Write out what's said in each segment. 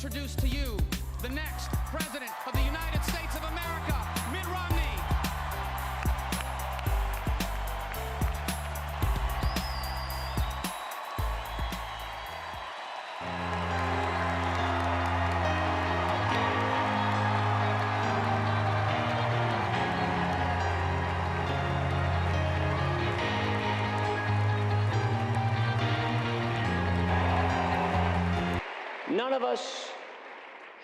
introduce to you the next President of the United States of America, Mitt Romney. None of us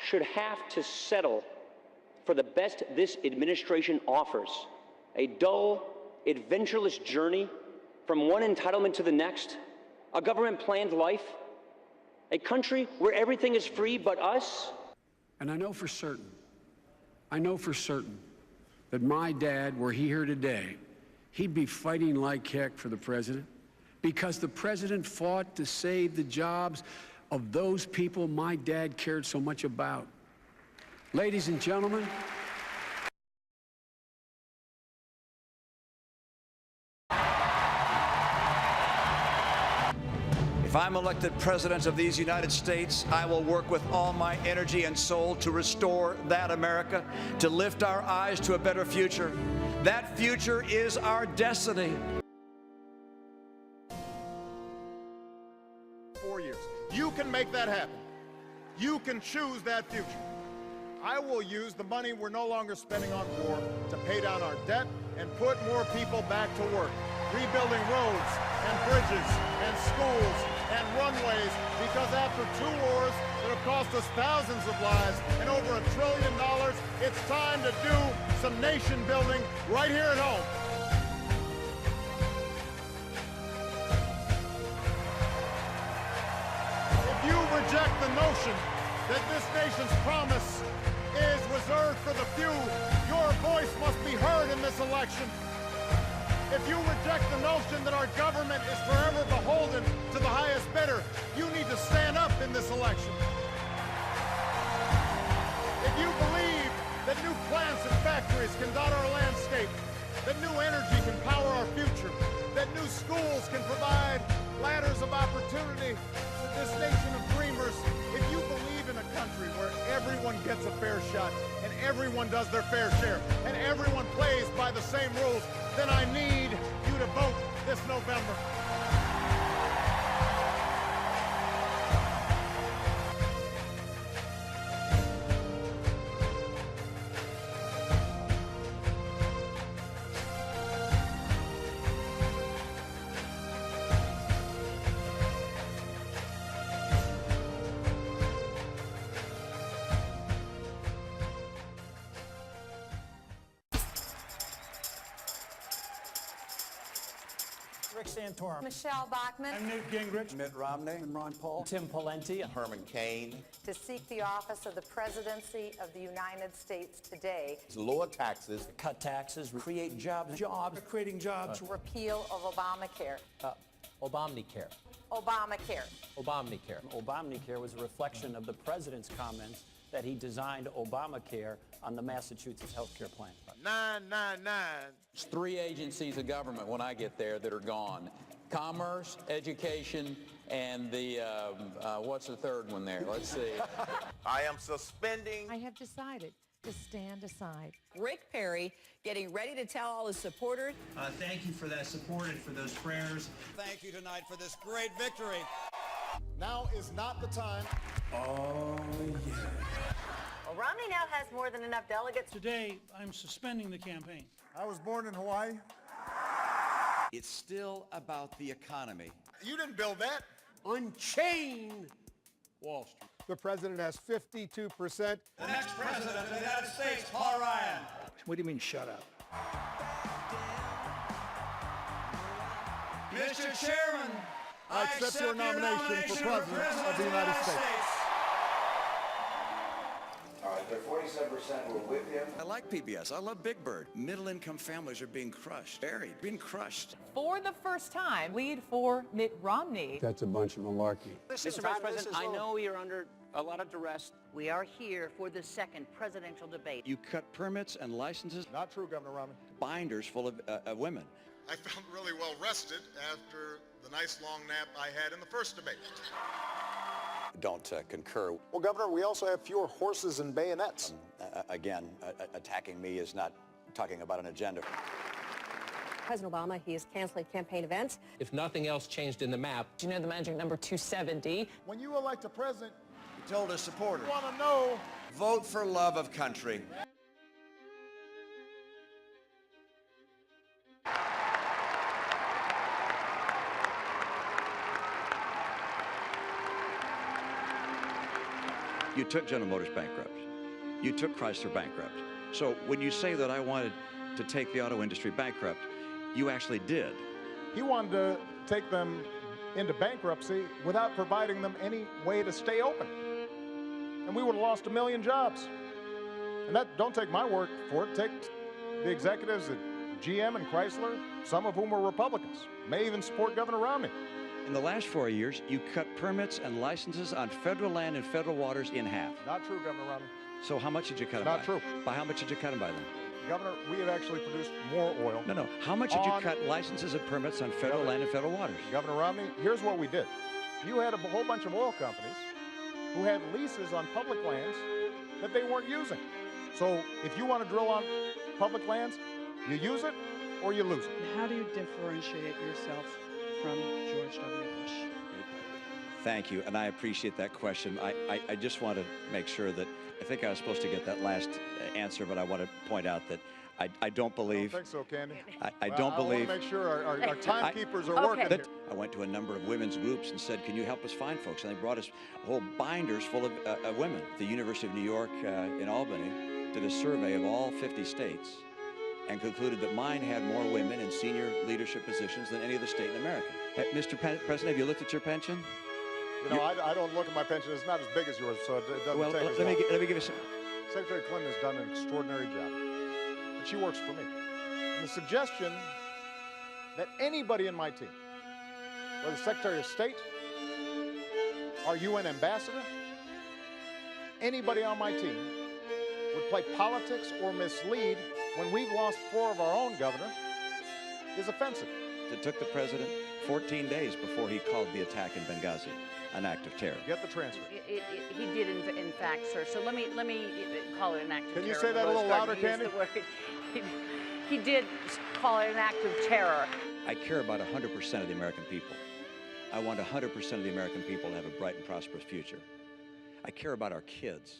should have to settle for the best this administration offers, a dull, adventureless journey from one entitlement to the next, a government-planned life, a country where everything is free but us. And I know for certain that my dad, were he here today, he'd be fighting like heck for the president, because the president fought to save the jobs of those people my dad cared so much about. Ladies and gentlemen, if I'm elected president of these United States, I will work with all my energy and soul to restore that America, to lift our eyes to a better future. That future is our destiny. 4 years. You can make that happen. You can choose that future. I will use the money we're no longer spending on war to pay down our debt and put more people back to work, rebuilding roads and bridges and schools and runways, because after 2 wars that have cost us thousands of lives and over $1 trillion, it's time to do some nation building right here at home. If you reject the notion that this nation's promise is reserved for the few, your voice must be heard in this election. If you reject the notion that our government is forever beholden to the highest bidder, you need to stand up in this election. If you believe that new plants and factories can dot our landscape, that new energy can power our future, that new schools can provide ladders of opportunity to this nation of dreamers, if you believe in a country where everyone gets a fair shot and everyone does their fair share and everyone plays by the same rules, then I need you to vote this November. Rick Santorum. Michelle Bachmann. I'm Newt Gingrich. Mitt Romney. I'm Ron Paul. Tim Pawlenty. Herman Cain. To seek the office of the presidency of the United States today. Lower taxes. Cut taxes. Create jobs. Creating jobs. Repeal of Obamacare. Obamacare. Obamacare. Obamacare. Obamacare was a reflection of the president's comments that he designed Obamacare on the Massachusetts health care plan. 999. It's 3 agencies of government when I get there that are gone. Commerce, education, and the, what's the third one there? Let's see. I am suspending. I have decided to stand aside. Rick Perry getting ready to tell all his supporters. Thank you for that support and for those prayers. Thank you tonight for this great victory. Now is not the time. oh yeah. Well, Romney now has more than enough delegates. Today, I'm suspending the campaign. I was born in Hawaii. It's still about the economy. You didn't build that. Unchain Wall Street. The president has 52%. The next president of the United States, Paul Ryan. What do you mean, shut up? Mr. Chairman, I accept your nomination for president of the United States. All right, the 47% were with him. I like PBS. I love Big Bird. Middle-income families are being crushed, being crushed. For the first time, lead for Mitt Romney. That's a bunch of malarkey. Mr. Vice President, I know you're under a lot of duress. We are here for the second presidential debate. You cut permits and licenses, Not true, Governor Romney. binders full of women. I felt really well rested after the nice long nap I had in the first debate. don't concur. Well, Governor, we also have fewer horses and bayonets. Again, attacking me is not talking about an agenda. President Obama, he is canceling campaign events. If nothing else changed in the map, Do you know the magic number 270? When you elect a president, He told his supporters, you want to know. vote for love of country. You took General Motors bankrupt. You took Chrysler bankrupt. So when you say that I wanted to take the auto industry bankrupt, you actually did. He wanted to take them into bankruptcy without providing them any way to stay open. And we would have lost 1 million jobs. And that, don't take my word for it, take the executives at GM and Chrysler, some of whom were Republicans, may even support Governor Romney. In the last 4 years, you cut permits and licenses on federal land and federal waters in half. Not true, Governor Romney. So how much did you cut them by? Not true. By how much did you cut them by then? Governor, we have actually produced more oil. No. How much did you cut licenses and permits on federal land and federal waters? Governor Romney, here's what we did. You had a whole bunch of oil companies who had leases on public lands that they weren't using. So if you want to drill on public lands, you use it or you lose it. How do you differentiate yourself from George W. Bush? Thank you, and I appreciate that question. I just want to make sure that, I think I was supposed to get that last answer, but I want to point out that I don't believe. I don't think so, Candy. I don't believe. I want to make sure our timekeepers are working here. I went to a number of women's groups and said, can you help us find folks? And they brought us whole binders full of women. The University of New York in Albany did a survey of all 50 states and concluded that mine had more women in senior leadership positions than any other state in America. Mr. President, have you looked at your pension? You know, I don't look at my pension. It's not as big as yours, so it doesn't take as long. Let me give you some. Secretary Clinton has done an extraordinary job, but she works for me. And the suggestion that anybody in my team, whether Secretary of State, our UN ambassador, anybody on my team would play politics or mislead when we've lost 4 of our own, Governor, is offensive. It took the president 14 days before he called the attack in Benghazi an act of terror. Get the transcript. He did, in fact, sir. So let me call it an act of terror. Can you say that a little louder, Candy? He did call it an act of terror. I care about 100% of the American people. I want 100% of the American people to have a bright and prosperous future. I care about our kids.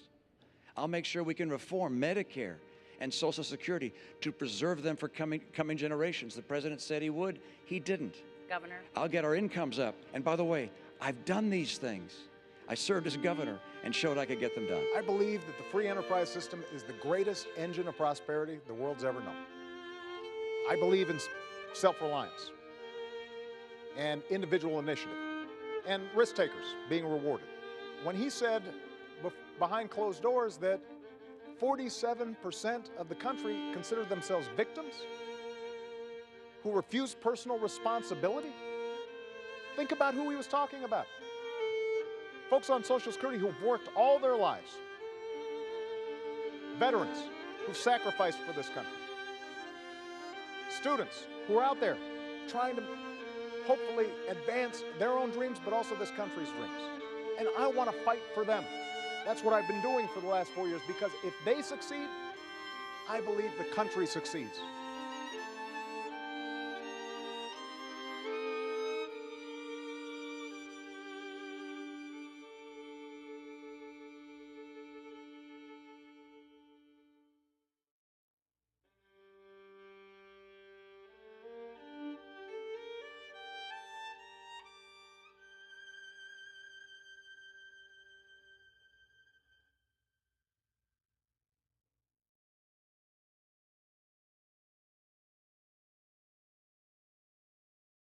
I'll make sure we can reform Medicare and Social Security to preserve them for coming generations. The president said he would. He didn't. Governor. I'll get our incomes up. And by the way, I've done these things. I served as governor and showed I could get them done. I believe that the free enterprise system is the greatest engine of prosperity the world's ever known. I believe in self-reliance and individual initiative and risk takers being rewarded. When he said behind closed doors that 47% of the country consider themselves victims who refuse personal responsibility, think about who he was talking about. Folks on Social Security who've worked all their lives. Veterans who've sacrificed for this country. Students who are out there trying to hopefully advance their own dreams, but also this country's dreams. And I want to fight for them. That's what I've been doing for the last 4 years, because if they succeed, I believe the country succeeds.